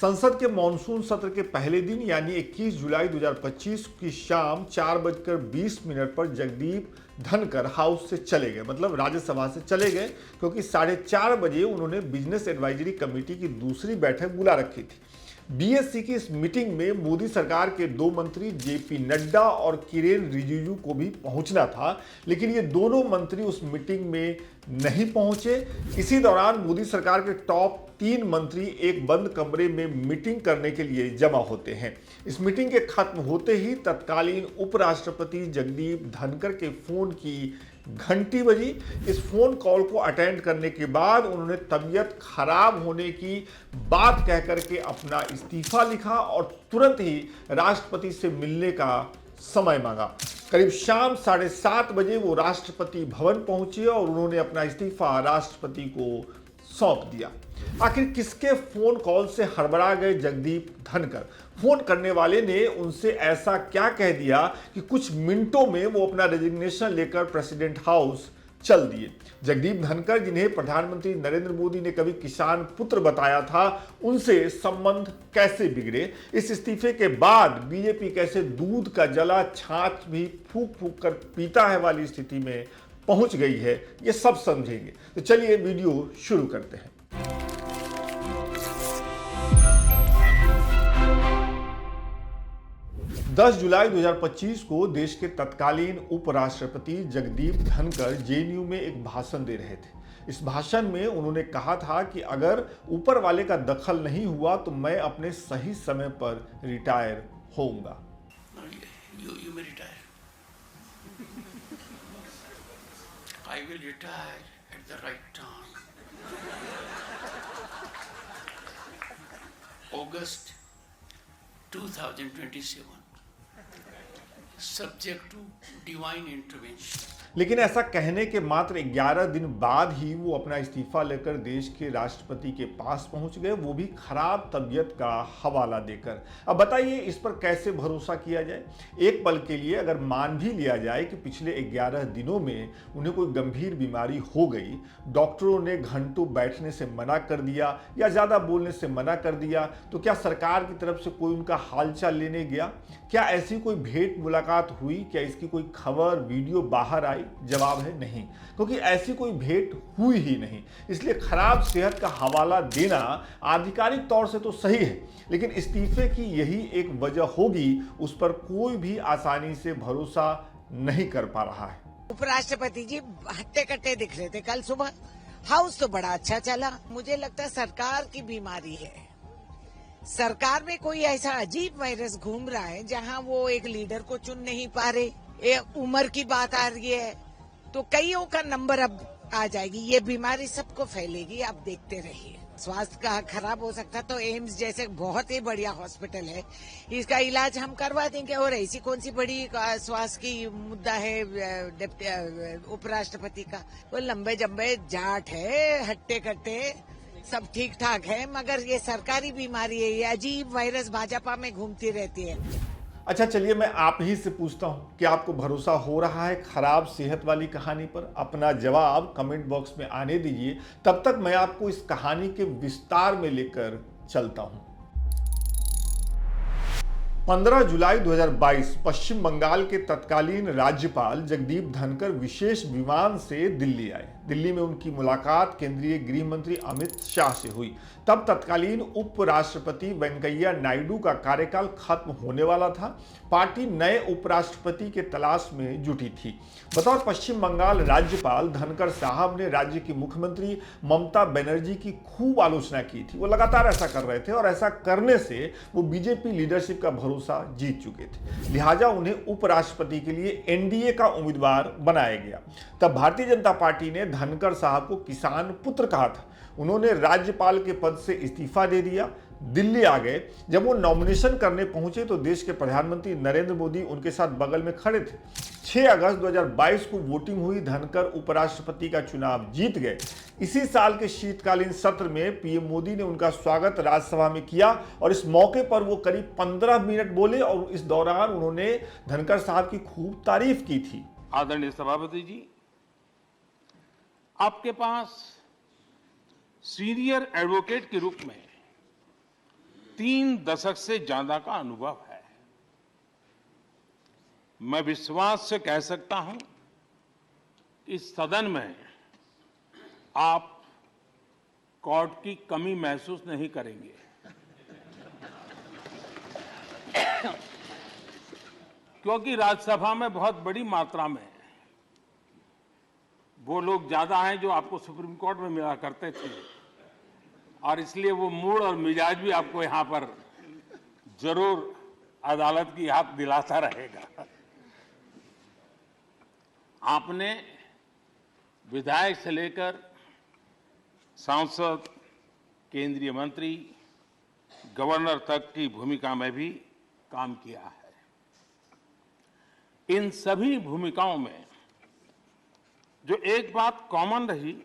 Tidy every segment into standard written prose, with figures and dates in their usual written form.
संसद के मॉनसून सत्र के पहले दिन यानी 21 जुलाई 2025 की शाम 4:20 पर जगदीप धनकर हाउस से चले गए, मतलब राज्यसभा से चले गए, क्योंकि 4:30 उन्होंने बिजनेस एडवाइजरी कमेटी की दूसरी बैठक बुला रखी थी। बीएससी की इस मीटिंग में मोदी सरकार के 2 मंत्री जेपी नड्डा और किरेन रिजिजू को भी पहुंचना था, लेकिन ये दोनों मंत्री उस मीटिंग में नहीं पहुंचे। इसी दौरान मोदी सरकार के टॉप 3 मंत्री एक बंद कमरे में मीटिंग करने के लिए जमा होते हैं। इस मीटिंग के खत्म होते ही तत्कालीन उपराष्ट्रपति जगदीप धनकर के फोन की घंटी बजी। इस फोन कॉल को अटेंड करने के बाद उन्होंने तबीयत खराब होने की बात कहकर के अपना इस्तीफा लिखा और तुरंत ही राष्ट्रपति से मिलने का समय मांगा। करीब शाम 7:30 वो राष्ट्रपति भवन पहुंचे और उन्होंने अपना इस्तीफा राष्ट्रपति को सौंप दिया। आखिर किसके फोन कॉल से हड़बड़ा गए जगदीप धनकर? फोन करने वाले ने उनसे ऐसा क्या कह दिया कि कुछ मिनटों में वो अपना रेजिग्नेशन लेकर प्रेसिडेंट हाउस चल दिए? जगदीप धनकर, जिन्हें प्रधानमंत्री नरेंद्र मोदी ने कभी किसान पुत्र बताया था, उनसे संबंध कैसे बिगड़े? इस इस्तीफे के बाद बीजेपी कैसे दूध का जला छाछ भी फूंक फूंक कर पीता है वाली स्थिति में पहुंच गई है, ये सब समझेंगे। तो चलिए वीडियो शुरू करते हैं। दस जुलाई 2025 को देश के तत्कालीन उपराष्ट्रपति जगदीप धनकर जेएनयू में एक भाषण दे रहे थे। इस भाषण में उन्होंने कहा था कि अगर ऊपर वाले का दखल नहीं हुआ तो मैं अपने सही समय पर रिटायर होऊंगा। You may retire. I will retire at the right time. August 2027. Subject to divine intervention. लेकिन ऐसा कहने के मात्र 11 दिन बाद ही वो अपना इस्तीफा लेकर देश के राष्ट्रपति के पास पहुंच गए, वो भी खराब तबीयत का हवाला देकर। अब बताइए, इस पर कैसे भरोसा किया जाए? एक पल के लिए अगर मान भी लिया जाए कि पिछले 11 दिनों में उन्हें कोई गंभीर बीमारी हो गई, डॉक्टरों ने घंटों बैठने से मना कर दिया या ज़्यादा बोलने से मना कर दिया, तो क्या सरकार की तरफ से कोई उनका हालचाल लेने गया? क्या ऐसी कोई भेंट मुलाकात हुई? क्या इसकी कोई खबर, वीडियो बाहर आई? जवाब है नहीं, क्योंकि ऐसी कोई भेंट हुई ही नहीं। इसलिए खराब सेहत का हवाला देना आधिकारिक तौर से तो सही है, लेकिन इस्तीफे की यही एक वजह होगी, उस पर कोई भी आसानी से भरोसा नहीं कर पा रहा है। उपराष्ट्रपति जी हट्टे कट्टे दिख रहे थे कल सुबह। हाउस तो बड़ा अच्छा चला। मुझे लगता है सरकार की बीमारी है। सरकार में कोई ऐसा अजीब वायरस घूम रहा है जहां वो एक लीडर को चुन नहीं पा रहे। उम्र की बात आ रही है तो कईयों का नंबर अब आ जाएगी। ये बीमारी सबको फैलेगी, आप देखते रहिए। स्वास्थ्य का खराब हो सकता तो एम्स जैसे बहुत ही बढ़िया हॉस्पिटल है, इसका इलाज हम करवा देंगे। और ऐसी कौन सी बड़ी स्वास्थ्य की मुद्दा है उपराष्ट्रपति का? वो लंबे जम्बे जाट है, हट्टे कट्टे सब ठीक ठाक है, मगर ये सरकारी बीमारी है। ये अजीब वायरस भाजपा में घूमती रहती है। अच्छा, चलिए मैं आप ही से पूछता हूं कि आपको भरोसा हो रहा है खराब सेहत वाली कहानी पर? अपना जवाब कमेंट बॉक्स में आने दीजिए। तब तक मैं आपको इस कहानी के विस्तार में लेकर चलता हूं। 15 जुलाई 2022 पश्चिम बंगाल के तत्कालीन राज्यपाल जगदीप धनकर विशेष विमान से दिल्ली आए। दिल्ली में उनकी मुलाकात केंद्रीय गृह मंत्री अमित शाह से हुई। तब तत्कालीन उपराष्ट्रपति वेंकैया नायडू का कार्यकाल खत्म होने वाला था। पार्टी नए उपराष्ट्रपति के तलाश में जुटी थी। बतौर पश्चिम बंगाल राज्यपाल धनकर साहब ने राज्य की मुख्यमंत्री ममता बनर्जी की खूब आलोचना की थी। वो लगातार ऐसा कर रहे थे और ऐसा करने से वो बीजेपी लीडरशिप का भरोसा जीत चुके थे। लिहाजा उन्हें उपराष्ट्रपति के लिए एनडीए का उम्मीदवार बनाया गया। तब भारतीय जनता पार्टी ने धनकर साहब को किसान पुत्र कहा था। उन्होंने राज्यपाल के पद से इस्तीफा दे दिया, दिल्ली आ गए। जब वो नॉमिनेशन करने पहुंचे तो देश के प्रधानमंत्री नरेंद्र मोदी उनके साथ बगल में खड़े थे। 6 अगस्त 2022 को वोटिंग हुई, धनकर उपराष्ट्रपति का चुनाव जीत गए। इसी साल के शीतकालीन सत्र में पीएम मोदी ने उनका स्वागत राज्यसभा में किया और इस मौके पर वो करीब 15 मिनट बोले और इस दौरान उन्होंने धनकर साहब की खूब तारीफ की थी। आदरणीय सभापति जी, आपके पास सीनियर एडवोकेट के रूप में 3 दशक से ज्यादा का अनुभव है। मैं विश्वास से कह सकता हूं, इस सदन में आप कोर्ट की कमी महसूस नहीं करेंगे। क्योंकि राज्यसभा में बहुत बड़ी मात्रा में वो लोग ज्यादा हैं जो आपको सुप्रीम कोर्ट में मिला करते थे, और इसलिए वो मूड और मिजाज भी आपको यहां पर जरूर अदालत की याद दिलाता रहेगा। आपने विधायक से लेकर सांसद, केंद्रीय मंत्री, गवर्नर तक की भूमिका में भी काम किया है। इन सभी भूमिकाओं में जो एक बात कॉमन रही,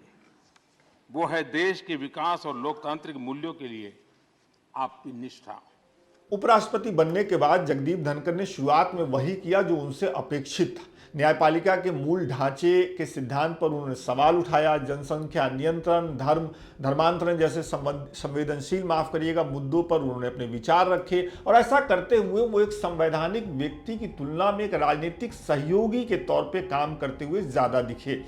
वो है देश के विकास और लोकतांत्रिक मूल्यों के लिए आपकी निष्ठा। उपराष्ट्रपति बनने के बाद जगदीप धनखड़ ने शुरुआत में वही किया जो उनसे अपेक्षित था। न्यायपालिका के मूल ढांचे के सिद्धांत पर उन्होंने सवाल उठाया। जनसंख्या नियंत्रण, धर्मांतरण जैसे संवेदनशील मुद्दों पर उन्होंने अपने विचार रखे, और ऐसा करते हुए वो एक संवैधानिक व्यक्ति की तुलना में एक राजनीतिक सहयोगी के तौर पे काम करते हुए ज्यादा दिखे।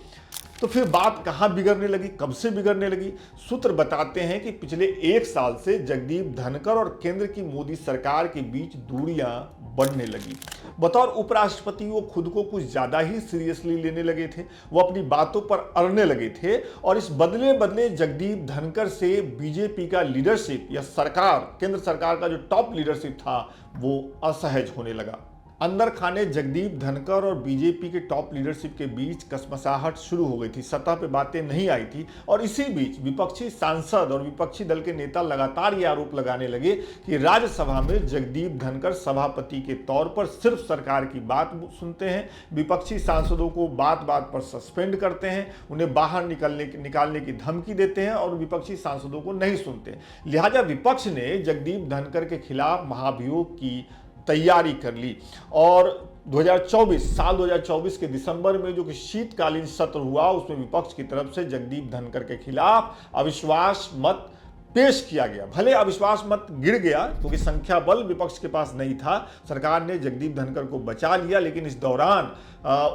तो फिर बात कहां बिगड़ने लगी, कब से बिगड़ने लगी? सूत्र बताते हैं कि पिछले 1 साल से जगदीप धनखड़ और केंद्र की मोदी सरकार के बीच दूरियां बढ़ने लगी। बतौर उपराष्ट्रपति वो खुद को कुछ ज्यादा ही सीरियसली लेने लगे थे, वो अपनी बातों पर अड़ने लगे थे, और इस बदले बदले जगदीप धनखड़ से बीजेपी का लीडरशिप या सरकार, केंद्र सरकार का जो टॉप लीडरशिप था, वो असहज होने लगा। अंदर खाने जगदीप धनखड़ और बीजेपी के टॉप लीडरशिप के बीच कसमसाहट शुरू हो गई थी, सतह पे बातें नहीं आई थी, और इसी बीच विपक्षी सांसद और विपक्षी दल के नेता लगातार ये आरोप लगाने लगे कि राज्यसभा में जगदीप धनखड़ सभापति के तौर पर सिर्फ सरकार की बात सुनते हैं, विपक्षी सांसदों को बात बात पर सस्पेंड करते हैं, उन्हें बाहर निकालने की धमकी देते हैं और विपक्षी सांसदों को नहीं सुनते। लिहाजा विपक्ष ने जगदीप धनखड़ के खिलाफ महाभियोग की तैयारी कर ली, और 2024 के दिसंबर में जो कि शीतकालीन सत्र हुआ, उसमें विपक्ष की तरफ से जगदीप धनखड़ के खिलाफ अविश्वास मत पेश किया गया। भले अविश्वास मत गिर गया क्योंकि संख्या बल विपक्ष के पास नहीं था, सरकार ने जगदीप धनखड़ को बचा लिया, लेकिन इस दौरान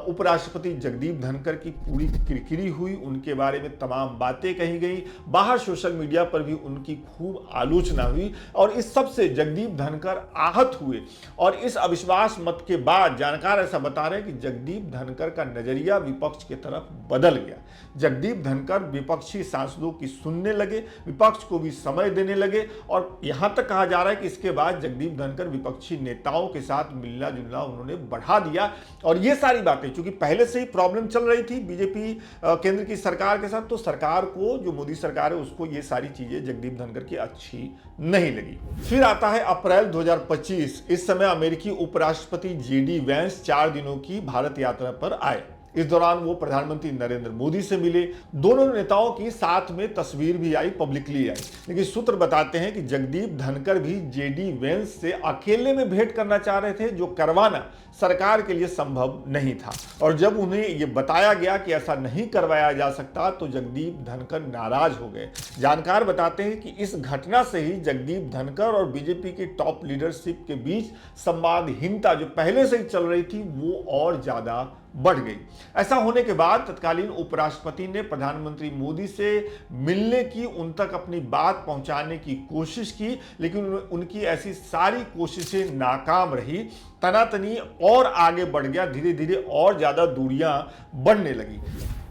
उपराष्ट्रपति जगदीप धनखड़ की पूरी किरकिरी हुई, उनके बारे में तमाम बातें कही गई, बाहर सोशल मीडिया पर भी उनकी खूब आलोचना हुई, और इस सब से जगदीप धनखड़ आहत हुए। और इस अविश्वास मत के बाद जानकार ऐसा बता रहे हैं कि जगदीप धनखड़ का नजरिया विपक्ष की तरफ बदल गया। जगदीप धनखड़ विपक्षी सांसदों की सुनने लगे, विपक्ष को भी समय देने लगे, और यहां तक कहा जा रहा है कि इसके बाद जगदीप धनखड़ विपक्षी नेताओं के साथ मिलना जुलना उन्होंने बढ़ा दिया। और ये सारी बातें चूंकि पहले से ही प्रॉब्लम चल रही थी बीजेपी केंद्र की सरकार के साथ, तो सरकार को, जो मोदी सरकार है, उसको ये सारी चीजें जगदीप धनखड़ की अच्छी नहीं लगी। फिर आता है अप्रैल 2025। इस समय अमेरिकी उपराष्ट्रपति जेडी वेंस 4 दिनों की भारत यात्रा पर आए। इस दौरान वो प्रधानमंत्री नरेंद्र मोदी से मिले। दोनों नेताओं की साथ में तस्वीर भी आई, पब्लिकली आई, लेकिन सूत्र बताते हैं कि जगदीप धनखड़ भी जेडी वेंस से अकेले में भेंट करना चाह रहे थे, जो करवाना सरकार के लिए संभव नहीं था। और जब उन्हें ये बताया गया कि ऐसा नहीं करवाया जा सकता, तो जगदीप धनखड़ नाराज हो गए। जानकार बताते हैं कि इस घटना से ही जगदीप धनखड़ और बीजेपी की टॉप लीडरशिप के बीच संवादहीनता जो पहले से ही चल रही थी, वो और ज्यादा बढ़ गई। ऐसा होने के बाद तत्कालीन उपराष्ट्रपति ने प्रधानमंत्री मोदी से मिलने की, उन तक अपनी बात पहुंचाने की कोशिश की, लेकिन उनकी ऐसी सारी कोशिशें नाकाम रही। तनातनी और आगे बढ़ गया, धीरे धीरे और ज्यादा दूरियां बढ़ने लगी।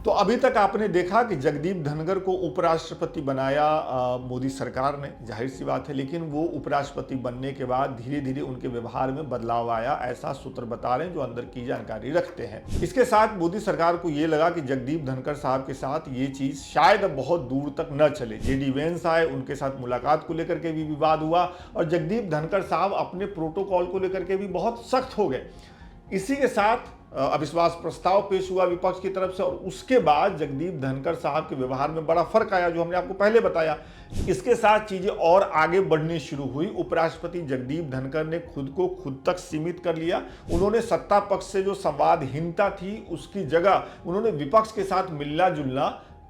तो अभी तक आपने देखा कि जगदीप धनखड़ को उपराष्ट्रपति बनाया मोदी सरकार ने, जाहिर सी बात है, लेकिन वो उपराष्ट्रपति बनने के बाद धीरे धीरे उनके व्यवहार में बदलाव आया, ऐसा सूत्र बता रहे हैं जो अंदर की जानकारी रखते हैं। इसके साथ मोदी सरकार को ये लगा कि जगदीप धनखड़ साहब के साथ ये चीज शायद अब बहुत दूर तक न चले। जेडी वेंस आए, उनके साथ मुलाकात को लेकर के भी विवाद हुआ, और जगदीप धनखड़ साहब अपने प्रोटोकॉल को लेकर के भी बहुत सख्त हो गए। इसी के साथ अविश्वास प्रस्ताव पेश हुआ विपक्ष की तरफ से, और उसके बाद जगदीप धनखड़ साहब के व्यवहार में बड़ा फर्क आया, जो हमने आपको पहले बताया। इसके साथ चीजें और आगे बढ़नी शुरू हुई। उपराष्ट्रपति जगदीप धनखड़ ने खुद को खुद तक सीमित कर लिया। उन्होंने सत्ता पक्ष से जो संवादहीनता थी, उसकी जगह उन्होंने विपक्ष के साथ मिलना जुलना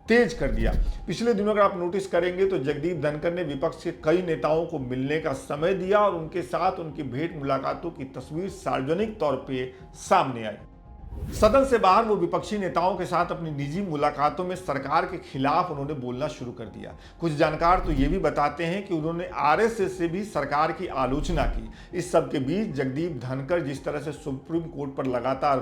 तेज कर दिया। पिछले दिनों अगर आप नोटिस करेंगे तो जगदीप धनखड़ ने विपक्ष के कई नेताओं को मिलने का समय दिया और उनके साथ उनकी भेंट मुलाकातों की तस्वीर सार्वजनिक तौर पे सामने आई। सदन से बाहर वो विपक्षी नेताओं के साथ अपनी निजी मुलाकातों में सरकार के खिलाफ उन्होंने बोलना शुरू कर दिया। कुछ जानकार तो ये भी बताते हैं कि उन्होंने आरएसएस से भी सरकार की आलोचना की। इस सब के बीच जगदीप धनखड़ जिस तरह से सुप्रीम कोर्ट पर लगातार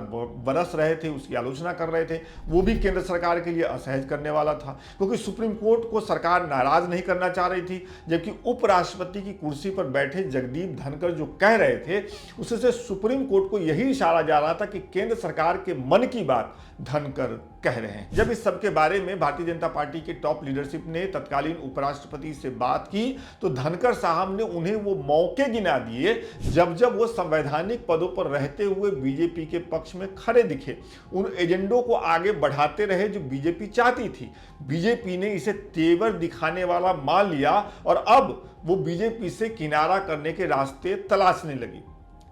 बरस रहे थे, उसकी आलोचना कर रहे थे, वो भी केंद्र सरकार के लिए असहज करने वाला था, क्योंकि सुप्रीम कोर्ट को सरकार नाराज नहीं करना चाह रही थी, जबकि उपराष्ट्रपति की कुर्सी पर बैठे जगदीप धनखड़ जो कह रहे थे उससे सुप्रीम कोर्ट को यही इशारा जा रहा था कि केंद्र सरकार के मन की बात धनखड़ कह रहे हैं। जब इस सब के बारे में भारतीय जनता पार्टी के टॉप लीडरशिप ने तत्कालीन उपराष्ट्रपति से बात की तो धनखड़ साहब ने उन्हें वो मौके गिना दिए जब वो संवैधानिक पदों पर रहते हुए बीजेपी के पक्ष में खड़े दिखे, उन एजेंडों को आगे बढ़ाते रहे जो बीजेपी चाहती थी। बीजेपी ने इसे तेवर दिखाने वाला मान लिया और अब वो बीजेपी से किनारा करने के रास्ते तलाशने लगी।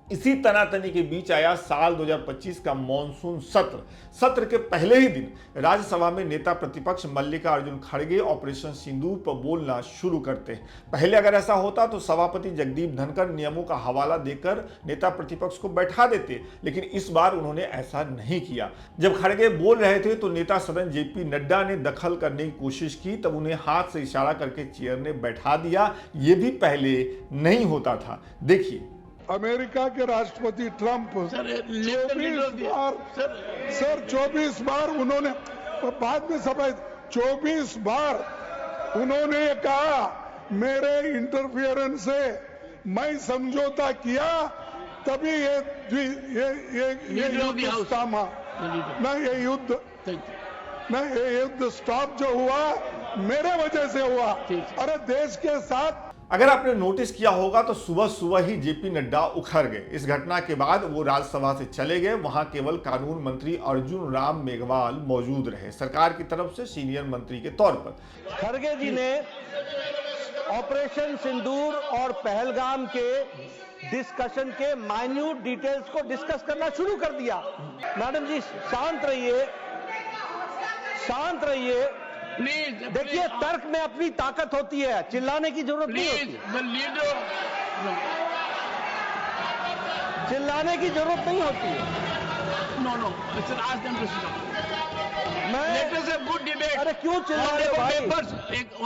इसी तनातनी के बीच आया साल 2025 का मॉनसून सत्र के पहले ही दिन राज्यसभा में नेता प्रतिपक्ष मल्लिकार्जुन खड़गे ऑपरेशन सिंदूर पर बोलना शुरू करते हैं। पहले अगर ऐसा होता तो सभापति जगदीप धनखड़ नियमों का हवाला देकर नेता प्रतिपक्ष को बैठा देते, लेकिन इस बार उन्होंने ऐसा नहीं किया। जब खड़गे बोल रहे थे तो नेता सदन जेपी नड्डा ने दखल करने की कोशिश की, तब उन्हें हाथ से इशारा करके चेयर ने बैठा दिया। ये भी पहले नहीं होता था। देखिए, अमेरिका के राष्ट्रपति ट्रंप 24 बार उन्होंने बाद में सफाई 24 बार उन्होंने कहा मेरे इंटरफियरेंस से मैं समझौता किया तभी ये युद्ध थामा ना, ये युद्ध स्टॉप जो हुआ मेरे वजह से हुआ। अरे देश के साथ अगर आपने नोटिस किया होगा तो सुबह सुबह ही जेपी नड्डा उखड़ गए। इस घटना के बाद वो राज्यसभा से चले गए। वहां केवल कानून मंत्री अर्जुन राम मेघवाल मौजूद रहे, सरकार की तरफ से सीनियर मंत्री के तौर पर। खड़गे जी ने ऑपरेशन सिंदूर और पहलगाम के डिस्कशन के माइन्यूट डिटेल्स को डिस्कस करना शुरू कर दिया। मैडम जी शांत रहिए, शांत रहिए। देखिए तर्क में अपनी ताकत होती है, चिल्लाने की जरूरत नहीं होती। चिल्लाने की जरूरत नहीं होती है। No, अरे क्यों चिल्ला रहे हो भाई?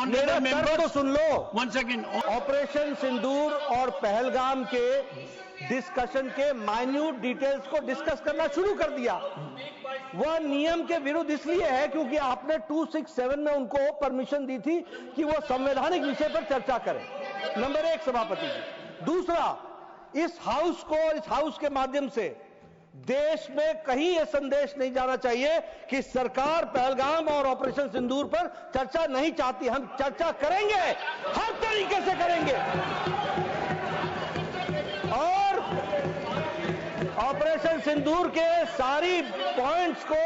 मेरा तर्क तो सुन लो। 1 second. ऑपरेशन सिंदूर और पहलगाम के डिस्कशन के माइन्यूट डिटेल्स को डिस्कस करना शुरू कर दिया। वह नियम के विरुद्ध इसलिए है क्योंकि आपने 267 में उनको परमिशन दी थी कि वो संवैधानिक विषय पर चर्चा करें। नंबर 1 सभापति जी। दूसरा, इस हाउस के माध्यम से देश में कहीं यह संदेश नहीं जाना चाहिए कि सरकार पहलगाम और ऑपरेशन सिंदूर पर चर्चा नहीं चाहती। हम चर्चा करेंगे, हर तरीके से करेंगे और ऑपरेशन सिंदूर के सारी पॉइंट्स को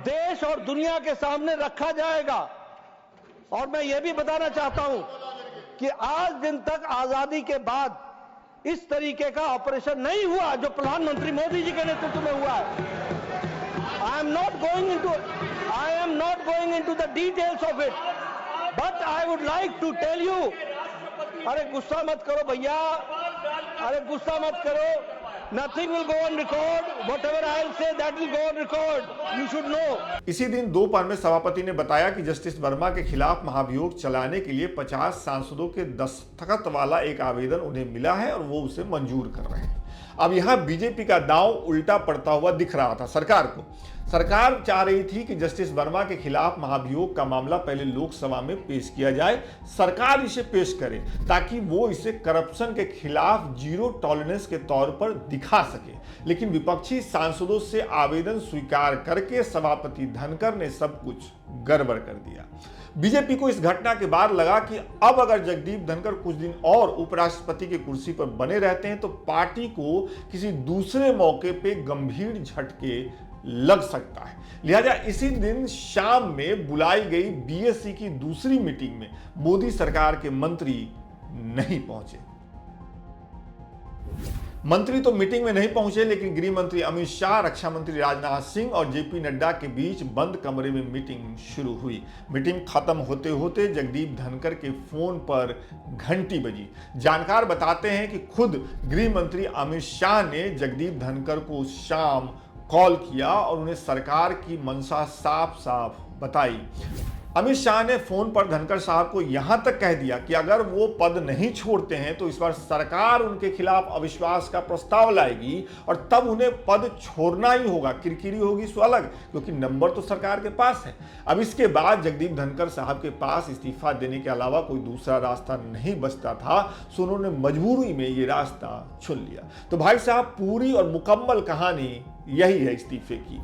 देश और दुनिया के सामने रखा जाएगा। और मैं यह भी बताना चाहता हूं कि आज दिन तक आजादी के बाद इस तरीके का ऑपरेशन नहीं हुआ जो प्रधानमंत्री मोदी जी के नेतृत्व में हुआ है। I am not going into the details of it, but I would like to tell you, अरे गुस्सा मत करो भैया, अरे गुस्सा मत करो। Nothing will go on record. Whatever I'll say, that will go on record. You should know. इसी दिन दोपहर में सभापति ने बताया कि जस्टिस वर्मा के खिलाफ महाभियोग चलाने के लिए 50 सांसदों के दस्तखत वाला एक आवेदन उन्हें मिला है और वो उसे मंजूर कर रहे हैं। अब यहां बीजेपी का दांव उल्टा पड़ता हुआ दिख रहा था सरकार को। सरकार चाह रही थी कि जस्टिस वर्मा के खिलाफ महाभियोग का मामला पहले लोकसभा में पेश किया जाए, सरकार इसे पेश करे ताकि वो इसे करप्शन के खिलाफ जीरो टॉलरेंस के तौर पर दिखा सके। लेकिन विपक्षी सांसदों से आवेदन स्वीकार करके सभापति धनखड़ ने सब कुछ गड़बड़ कर दिया। बीजेपी को इस घटना के बाद लगा कि अब अगर जगदीप धनखड़ कुछ दिन और उपराष्ट्रपति की कुर्सी पर बने रहते हैं तो पार्टी को किसी दूसरे मौके पे गंभीर झटके लग सकता है। लिहाजा इसी दिन शाम में बुलाई गई बीएससी की दूसरी मीटिंग में मोदी सरकार के मंत्री नहीं पहुंचे। मंत्री तो मीटिंग में नहीं पहुंचे, लेकिन गृह मंत्री अमित शाह, रक्षा मंत्री राजनाथ सिंह और जेपी नड्डा के बीच बंद कमरे में मीटिंग शुरू हुई। मीटिंग खत्म होते होते जगदीप धनखड़ के फोन पर घंटी बजी। जानकार बताते हैं कि खुद गृह मंत्री अमित शाह ने जगदीप धनखड़ को उस शाम कॉल किया और उन्हें सरकार की मंशा साफ साफ बताई। अमित शाह ने फोन पर धनखड़ साहब को यहां तक कह दिया कि अगर वो पद नहीं छोड़ते हैं तो इस बार सरकार उनके खिलाफ अविश्वास का प्रस्ताव लाएगी और तब उन्हें पद छोड़ना ही होगा। किरकिरी होगी सो अलग, क्योंकि नंबर तो सरकार के पास है। अब इसके बाद जगदीप धनखड़ साहब के पास इस्तीफा देने के अलावा कोई दूसरा रास्ता नहीं बचता था, सो उन्होंने मजबूरी में ये रास्ता चुन लिया। तो भाई साहब, पूरी और मुकम्मल कहानी यही है इस्तीफे की।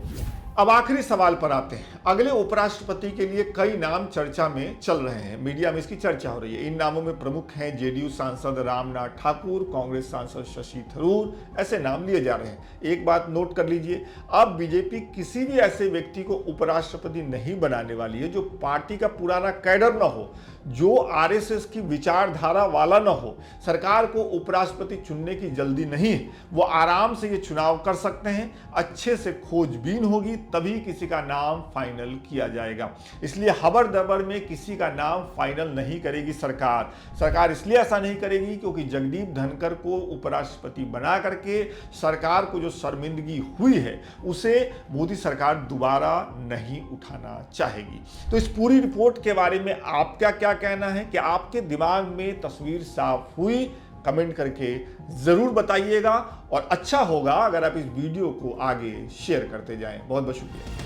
अब आखिरी सवाल पर आते हैं। अगले उपराष्ट्रपति के लिए कई नाम चर्चा में चल रहे हैं, मीडिया में इसकी चर्चा हो रही है। इन नामों में प्रमुख हैं जेडीयू सांसद रामनाथ ठाकुर, कांग्रेस सांसद शशि थरूर, ऐसे नाम लिए जा रहे हैं। एक बात नोट कर लीजिए, अब बीजेपी किसी भी ऐसे व्यक्ति को उपराष्ट्रपति नहीं बनाने वाली है जो पार्टी का पुराना कैडर न हो, जो आरएसएस की विचारधारा वाला न हो। सरकार को उपराष्ट्रपति चुनने की जल्दी नहीं है, वो आराम से ये चुनाव कर सकते हैं। अच्छे से खोजबीन होगी तभी किसी का नाम फाइनल किया जाएगा। इसलिए हबर दबर में किसी का नाम फाइनल नहीं करेगी सरकार। सरकार इसलिए ऐसा नहीं करेगी क्योंकि जगदीप धनखड़ को उपराष्ट्रपति बना करके सरकार को जो शर्मिंदगी हुई है उसे मोदी सरकार दोबारा नहीं उठाना चाहेगी। तो इस पूरी रिपोर्ट के बारे में आपका क्या कहना है? कि आपके दिमाग में तस्वीर साफ हुई? कमेंट करके जरूर बताइएगा और अच्छा होगा अगर आप इस वीडियो को आगे शेयर करते जाएं। बहुत बहुत शुक्रिया।